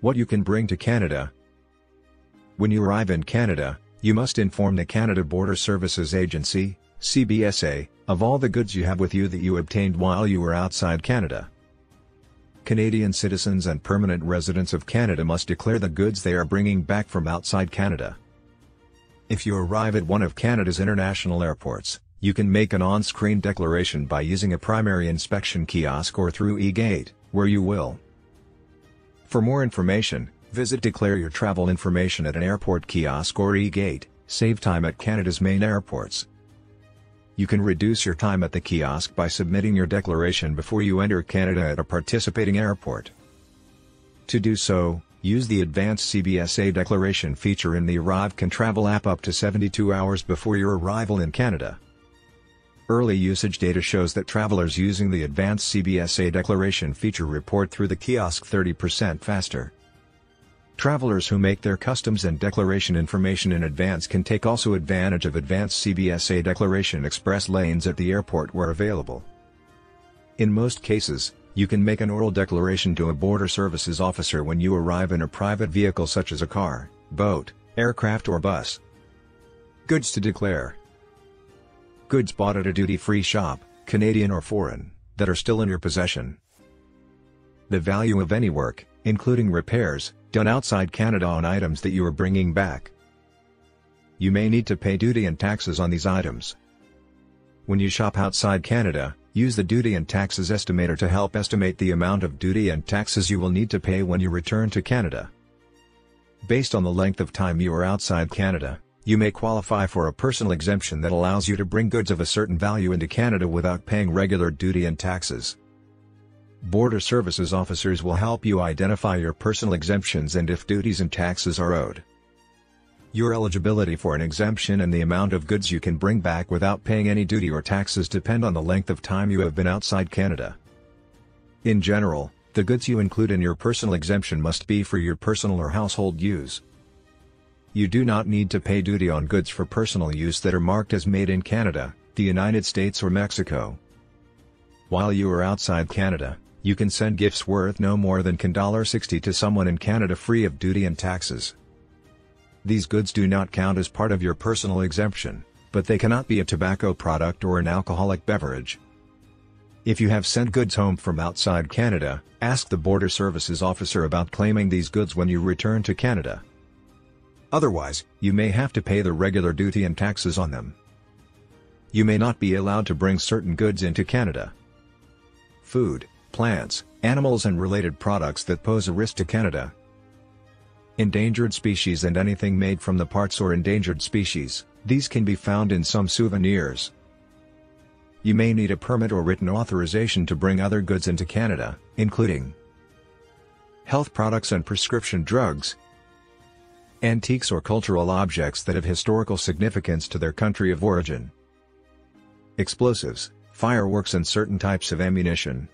What you can bring to Canada. When you arrive in Canada, you must inform the Canada Border Services Agency, CBSA, of all the goods you have with you that you obtained while you were outside Canada. Canadian citizens and permanent residents of Canada must declare the goods they are bringing back from outside Canada. If you arrive at one of Canada's international airports, you can make an on-screen declaration by using a primary inspection kiosk or through e-gate, where you will. For more information, visit Declare Your Travel Information at an airport kiosk or e-gate. Save time at Canada's main airports. You can reduce your time at the kiosk by submitting your declaration before you enter Canada at a participating airport. To do so, use the advanced CBSA declaration feature in the Arrive Can Travel app up to 72 hours before your arrival in Canada. Early usage data shows that travelers using the advanced CBSA declaration feature report through the kiosk 30% faster. Travelers who make their customs and declaration information in advance can take also advantage of advanced CBSA declaration express lanes at the airport where available. In most cases, you can make an oral declaration to a border services officer when you arrive in a private vehicle such as a car, boat, aircraft or bus. Goods to declare. Goods bought at a duty-free shop, Canadian or foreign, that are still in your possession. The value of any work, including repairs, done outside Canada on items that you are bringing back. You may need to pay duty and taxes on these items. When you shop outside Canada, use the Duty and Taxes Estimator to help estimate the amount of duty and taxes you will need to pay when you return to Canada. Based on the length of time you are outside Canada, you may qualify for a personal exemption that allows you to bring goods of a certain value into Canada without paying regular duty and taxes. Border Services officers will help you identify your personal exemptions and if duties and taxes are owed. Your eligibility for an exemption and the amount of goods you can bring back without paying any duty or taxes depend on the length of time you have been outside Canada. In general, the goods you include in your personal exemption must be for your personal or household use. You do not need to pay duty on goods for personal use that are marked as made in Canada, the United States or Mexico. While you are outside Canada, you can send gifts worth no more than $60 to someone in Canada free of duty and taxes. These goods do not count as part of your personal exemption, but they cannot be a tobacco product or an alcoholic beverage. If you have sent goods home from outside Canada, ask the Border Services officer about claiming these goods when you return to Canada. Otherwise, you may have to pay the regular duty and taxes on them. You may not be allowed to bring certain goods into Canada. Food, plants, animals and related products that pose a risk to Canada. Endangered species and anything made from the parts or endangered species, these can be found in some souvenirs. You may need a permit or written authorization to bring other goods into Canada, including health products and prescription drugs, antiques or cultural objects that have historical significance to their country of origin, explosives, fireworks and certain types of ammunition.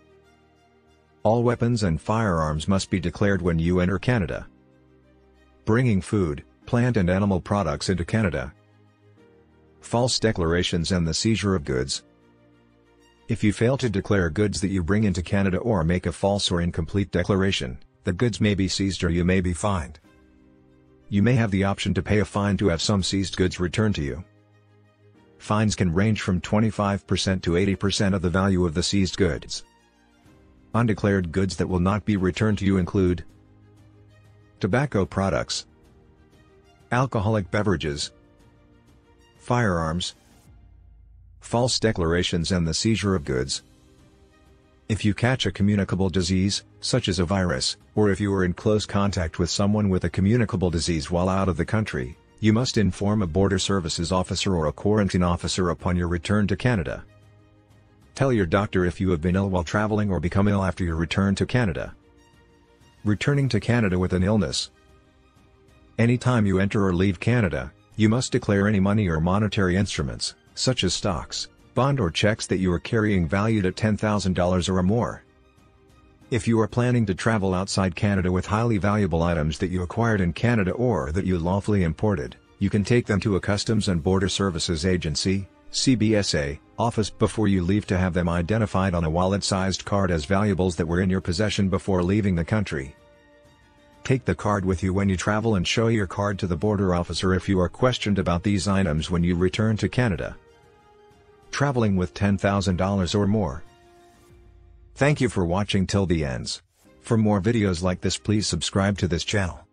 All weapons and firearms must be declared when you enter Canada. Bringing food, plant and animal products into Canada. False declarations and the seizure of goods. If you fail to declare goods that you bring into Canada or make a false or incomplete declaration, the goods may be seized or you may be fined. You may have the option to pay a fine to have some seized goods returned to you. Fines can range from 25% to 80% of the value of the seized goods. Undeclared goods that will not be returned to you include tobacco products, alcoholic beverages, firearms, false declarations and the seizure of goods. If you catch a communicable disease, such as a virus, or if you are in close contact with someone with a communicable disease while out of the country, you must inform a Border Services officer or a quarantine officer upon your return to Canada. Tell your doctor if you have been ill while traveling or become ill after your return to Canada. Returning to Canada with an illness. Anytime you enter or leave Canada, you must declare any money or monetary instruments, such as stocks, bond or checks that you are carrying valued at $10,000 or more. If you are planning to travel outside Canada with highly valuable items that you acquired in Canada or that you lawfully imported, you can take them to a Customs and Border Services Agency, CBSA, office before you leave to have them identified on a wallet-sized card as valuables that were in your possession before leaving the country. Take the card with you when you travel and show your card to the border officer if you are questioned about these items when you return to Canada. Traveling with $10,000 or more. Thank you for watching till the ends. For more videos like this, please subscribe to this channel.